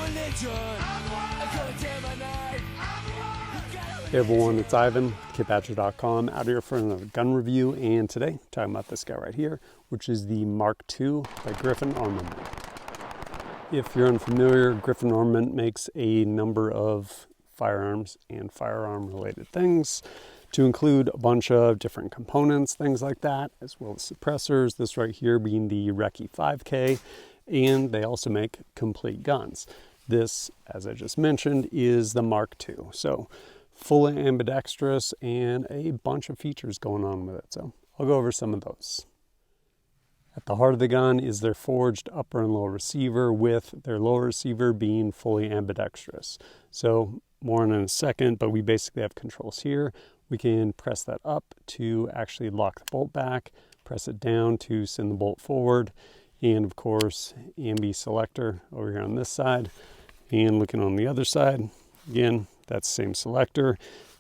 Hey everyone, it's Ivan, kitbadger.com, out here for another gun review, and today talking about this guy right here, which is the Mk2 by Griffin Armament. If you're unfamiliar, Griffin Armament makes a number of firearms and firearm related things, to include a bunch of different components, things like that, as well as suppressors, this right here being the Recce 5K, and they also make complete guns. This, as I just mentioned, is the Mk2. So fully ambidextrous and a bunch of features going on with it. So I'll go over some of those. At the heart of the gun is their forged upper and lower receiver, with their lower receiver being fully ambidextrous. So more in a second, but we basically have controls here. We can press that up to actually lock the bolt back, press it down to send the bolt forward, and of course, Ambi selector over here on this side. And looking on the other side, again, that's the same selector.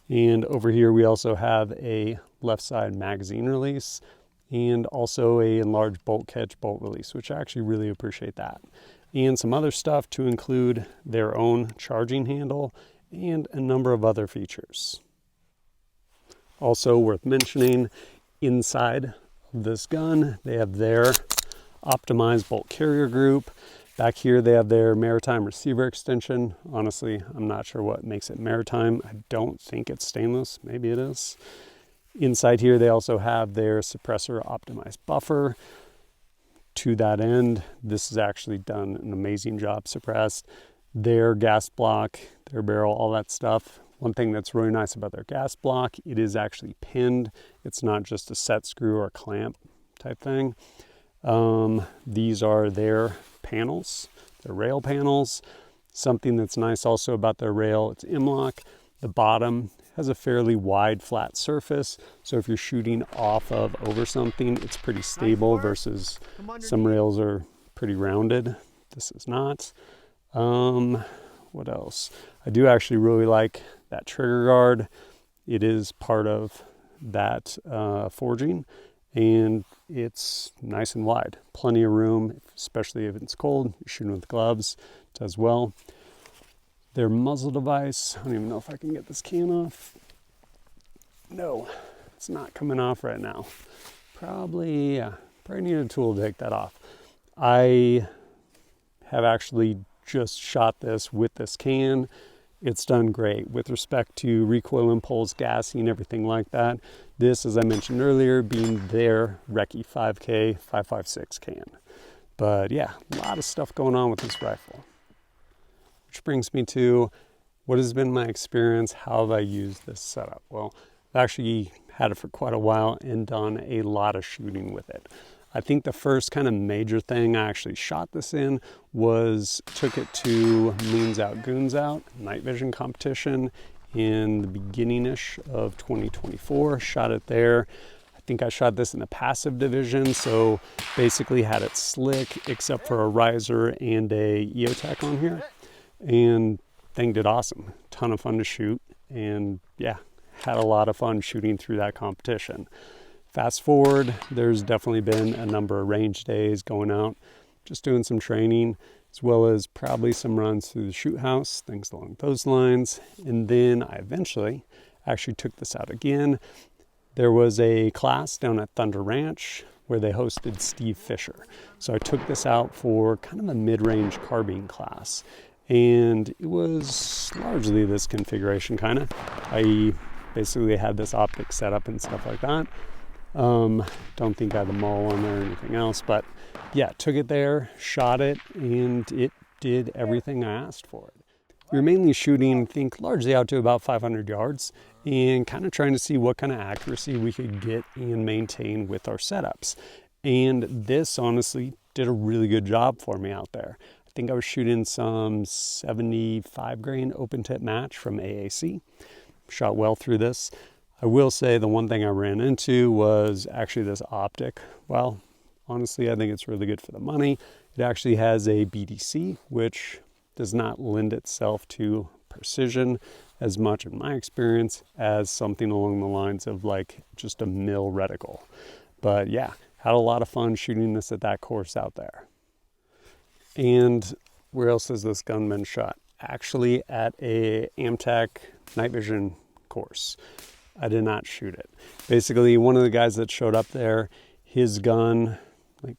And over here, we also have a left side magazine release and also a enlarged bolt catch bolt release, which I actually really appreciate that. And some other stuff to include their own charging handle and a number of other features. Also worth mentioning, inside of this gun, they have their optimized bolt carrier group. Back here, they have their maritime receiver extension. Honestly, I'm not sure what makes it maritime. I don't think it's stainless. Maybe it is. Inside here, they also have their suppressor optimized buffer. To that end, this has actually done an amazing job suppressed. Their gas block, their barrel, all that stuff. One thing that's really nice about their gas block, it is actually pinned. It's not just a set screw or a clamp type thing. These are their panels, their rail panels. Something that's nice also about their rail, it's M-LOK. The bottom has a fairly wide flat surface, so if you're shooting off of over something, it's pretty stable versus some rails are pretty rounded. This is not. What else? I do actually really like that trigger guard. It is part of that forging, and it's nice and wide. Plenty of room, especially if it's cold. You're shooting with gloves, it does well. Their muzzle device, I don't even know if I can get this can off. No, it's not coming off right now. Probably need a tool to take that off. I have actually just shot this with this can. It's done great with respect to recoil impulse, gassing, everything like that. This, as I mentioned earlier, being their Recce 5K 5.56 can. But yeah, a lot of stuff going on with this rifle. Which brings me to what has been my experience. How have I used this setup? Well, I've actually had it for quite a while and done a lot of shooting with it. I think the first kind of major thing I actually shot this in was took it to Moons Out, Goons Out night vision competition in the beginning-ish of 2024. Shot it there. I think I shot this in the passive division, so basically had it slick except for a riser and a EOTech on here. And thing did awesome. Ton of fun to shoot, and yeah, had a lot of fun shooting through that competition. Fast forward, there's definitely been a number of range days going out, just doing some training, as well as probably some runs through the shoot house, things along those lines. And then I eventually actually took this out again. There was a class down at Thunder Ranch where they hosted Steve Fisher. So I took this out for kind of a mid-range carbine class. And it was largely this configuration kind of. I basically had this optic setup and stuff like that. Don't think I had the MAWL on there or anything else, but yeah, took it there, shot it, and it did everything I asked for it. We were mainly shooting, I think, largely out to about 500 yards and kind of trying to see what kind of accuracy we could get and maintain with our setups. And this honestly did a really good job for me out there. I think I was shooting some 75 grain open tip match from AAC. Shot well through this. I will say the one thing I ran into was actually this optic. Well, honestly, I think it's really good for the money. It actually has a BDC, which does not lend itself to precision as much in my experience as something along the lines of like just a mil reticle. But yeah, had a lot of fun shooting this at that course out there. And where else has this gun been shot? Actually at a Amtech night vision course. I did not shoot it. Basically, one of the guys that showed up there, his gun, like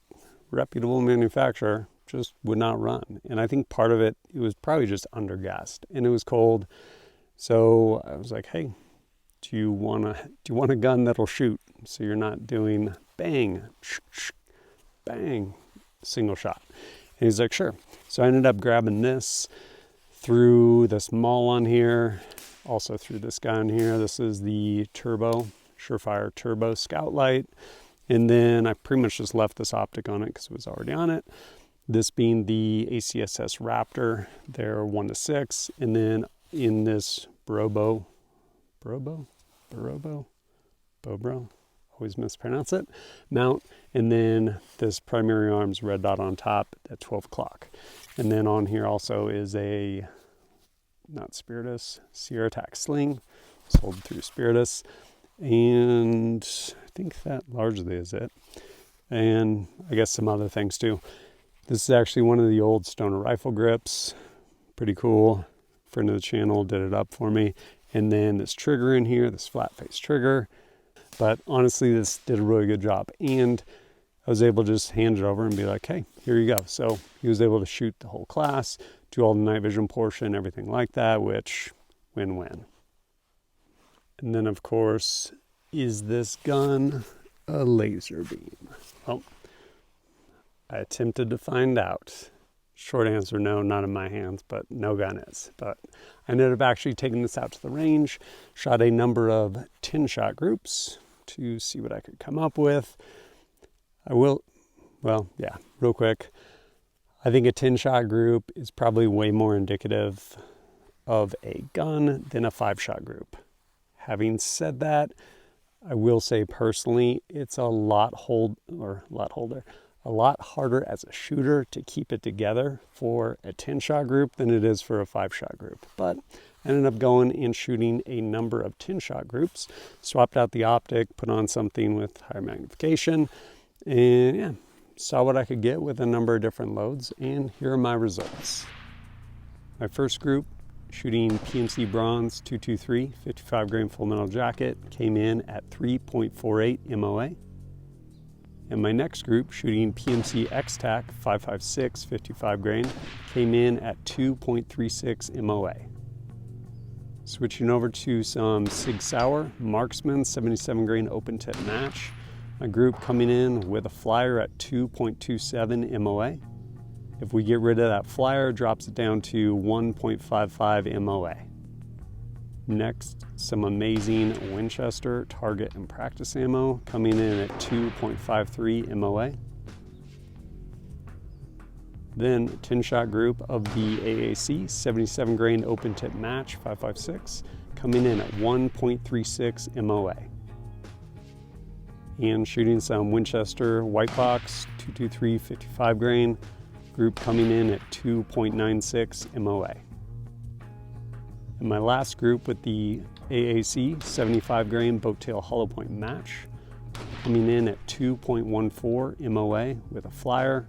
reputable manufacturer, just would not run. And I think part of it was probably just undergassed and it was cold. So I was like, hey, do you want a gun that'll shoot? So you're not doing bang, bang, single shot. And he's like, sure. So I ended up grabbing this, through this MAWL on here, also through this guy on here. This is the Turbo, Surefire Turbo Scout Light. And then I pretty much just left this optic on it because it was already on it. This being the ACSS Raptor, they're 1-6. And then in this Bobro, always mispronounce it, mount. And then this primary arms red dot on top at 12 o'clock. And then on here also is a, not Spiritus, Sierra Tac Sling, sold through Spiritus. And I think that largely is it. And I guess some other things too. This is actually one of the old Stoner rifle grips. Pretty cool. Friend of the channel did it up for me. And then this trigger in here, this flat face trigger. But honestly, this did a really good job. And I was able to just hand it over and be like, hey, here you go. So he was able to shoot the whole class, do all the night vision portion, everything like that, which win-win. And then, of course, is this gun a laser beam? Well, I attempted to find out. Short answer, no, not in my hands, but no gun is. But I ended up actually taking this out to the range, shot a number of 10-shot groups to see what I could come up with. Real quick. I think a 10-shot group is probably way more indicative of a gun than a 5-shot group. Having said that, I will say personally, it's a lot harder as a shooter to keep it together for a 10-shot group than it is for a 5-shot group. But I ended up going and shooting a number of 10-shot groups, swapped out the optic, put on something with higher magnification, and yeah, saw what I could get with a number of different loads, and here are my results. My first group, shooting PMC Bronze 223 55 grain full metal jacket, came in at 3.48 MOA. And my next group, shooting PMC X-Tac 556 55 grain, came in at 2.36 MOA. Switching over to some Sig Sauer Marksman 77 grain open tip match. My group coming in with a flyer at 2.27 MOA. If we get rid of that flyer, it drops it down to 1.55 MOA. Next, some amazing Winchester target and practice ammo coming in at 2.53 MOA. Then 10-shot group of the AAC 77 grain open tip match 556 coming in at 1.36 MOA. And shooting some Winchester white box 223 55 grain group coming in at 2.96 MOA. And my last group with the AAC 75 grain boat tail hollow point match coming in at 2.14 MOA with a flyer.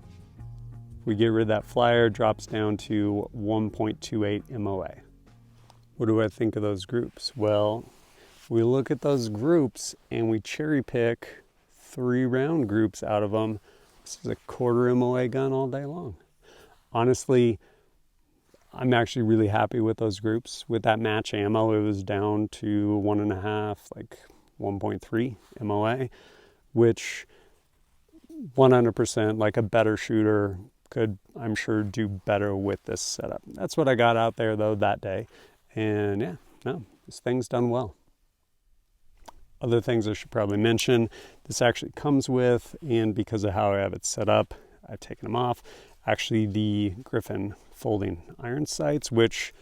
If we get rid of that flyer, it drops down to 1.28 MOA. What do I think of those groups? Well, we look at those groups and we cherry pick 3-round groups out of them. This is a 1/4 MOA gun all day long. Honestly, I'm actually really happy with those groups. With that match ammo, it was down to 1.5, like 1.3 MOA, which 100%, like a better shooter could, I'm sure, do better with this setup. That's what I got out there though that day. And yeah, no, this thing's done well. Other things I should probably mention, this actually comes with, and because of how I have it set up, I've taken them off, actually the Griffin folding iron sights, which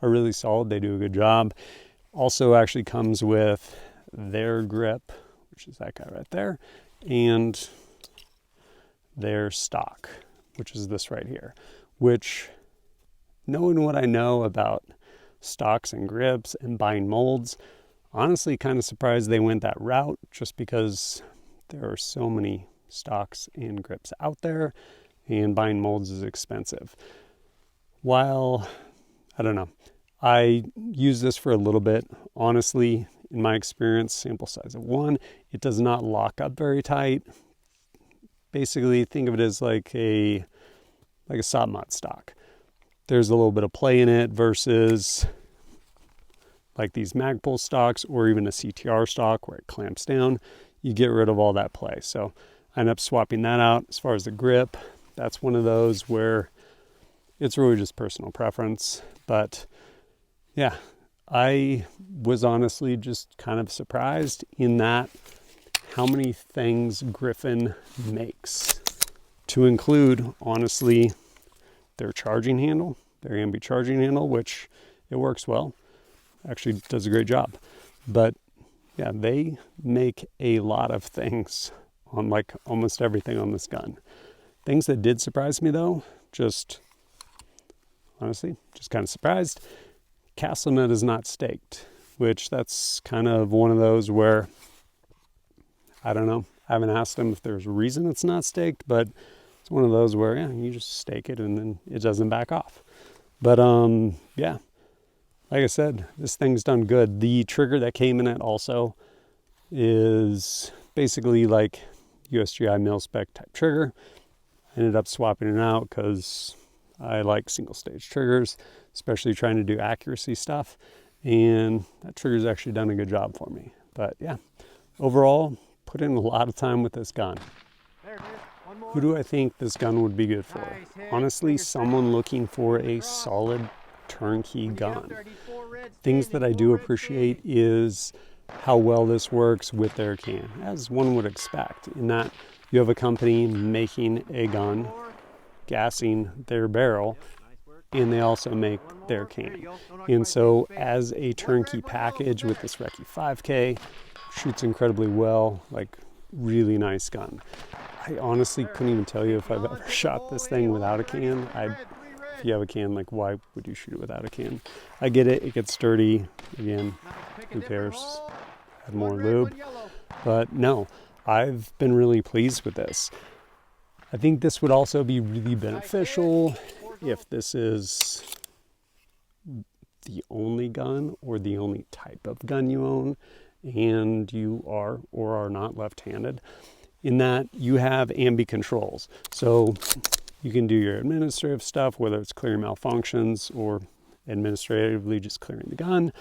are really solid. They do a good job. Also actually comes with their grip, which is that guy right there, and their stock, which is this right here, which, knowing what I know about stocks and grips and buying molds, honestly kind of surprised they went that route, just because there are so many stocks and grips out there and buying molds is expensive. while, I don't know, I used this for a little bit, honestly, in my experience, sample size of 1, it does not lock up very tight. Basically, think of it as like a soft mod stock. There's a little bit of play in it versus like these Magpul stocks or even a CTR stock where it clamps down. You get rid of all that play. So I end up swapping that out. As far as the grip, that's one of those where it's really just personal preference. But yeah, I was honestly just kind of surprised in that how many things Griffin makes, to include, honestly, their charging handle, their Ambi charging handle, which it works well, actually does a great job. But yeah, they make a lot of things on like almost everything on this gun. Things that did surprise me though, just honestly, just kind of surprised. Castle nut is not staked, which that's kind of one of those where, I don't know, I haven't asked them if there's a reason it's not staked, but it's one of those where, yeah, you just stake it and then it doesn't back off. But yeah, like I said, this thing's done good. The trigger that came in it also is basically like USGI mil-spec type trigger. I ended up swapping it out because I like single stage triggers, especially trying to do accuracy stuff. And that trigger's actually done a good job for me. But yeah, overall, put in a lot of time with this gun. Who do I think this gun would be good for? Honestly, someone looking for a solid turnkey gun. Things that I do appreciate is how well this works with their can, as one would expect, in that you have a company making a gun, gassing their barrel, and they also make their can. And so as a turnkey package with this Recce 5K, shoots incredibly well, like really nice gun. I honestly couldn't even tell you if I've ever shot this thing without a can. If you have a can, like why would you shoot it without a can? I get it, it gets dirty. Again, who cares? Add more lube. But no, I've been really pleased with this. I think this would also be really beneficial if this is the only gun or the only type of gun you own and you are or are not left-handed, in that you have Ambi Controls. So you can do your administrative stuff, whether it's clearing malfunctions or administratively just clearing the gun,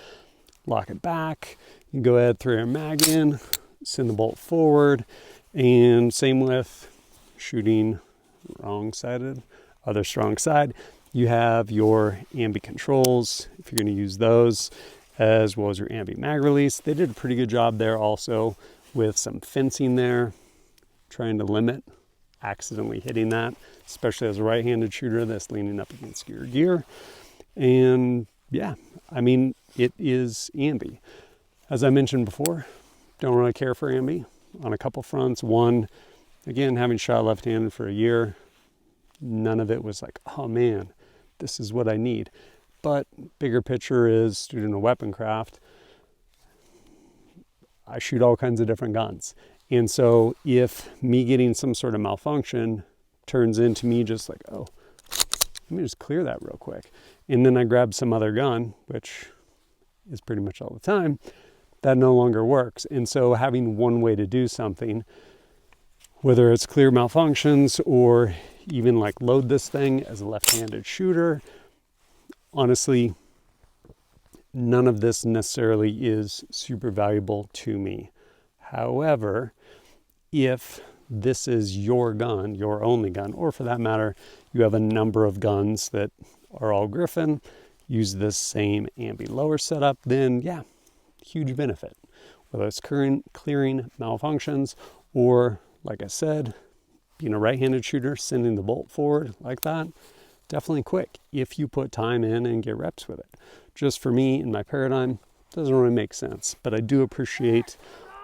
lock it back. You can go ahead, throw your mag in, send the bolt forward, and same with shooting wrong-sided, other strong side. You have your Ambi Controls, if you're going to use those, as well as your Ambi mag release. They did a pretty good job there also with some fencing there, trying to limit accidentally hitting that, especially as a right-handed shooter that's leaning up against your gear. And yeah, I mean, it is Ambi. As I mentioned before, don't really care for Ambi on a couple fronts. One, again, having shot left-handed for a year, none of it was like, oh man, this is what I need. But bigger picture is, student of weapon craft, I shoot all kinds of different guns. And so if me getting some sort of malfunction turns into me just like, oh, let me just clear that real quick. And then I grab some other gun, which is pretty much all the time, that no longer works. And so having one way to do something, whether it's clear malfunctions or even like load this thing as a left-handed shooter, honestly, none of this necessarily is super valuable to me. However, if this is your gun, your only gun, or for that matter, you have a number of guns that are all Griffin, use this same Ambi lower setup, then yeah, huge benefit. Whether it's clearing malfunctions or, like I said, being a right-handed shooter, sending the bolt forward like that, definitely quick if you put time in and get reps with it. Just for me, in my paradigm, doesn't really make sense, but I do appreciate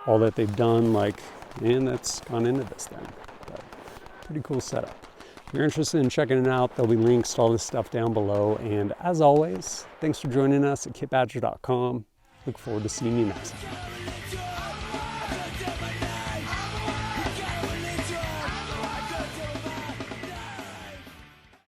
all that they've done, like, and that's gone into this thing. But pretty cool setup. If you're interested in checking it out, there'll be links to all this stuff down below. And as always, thanks for joining us at kitbadger.com. Look forward to seeing you next time.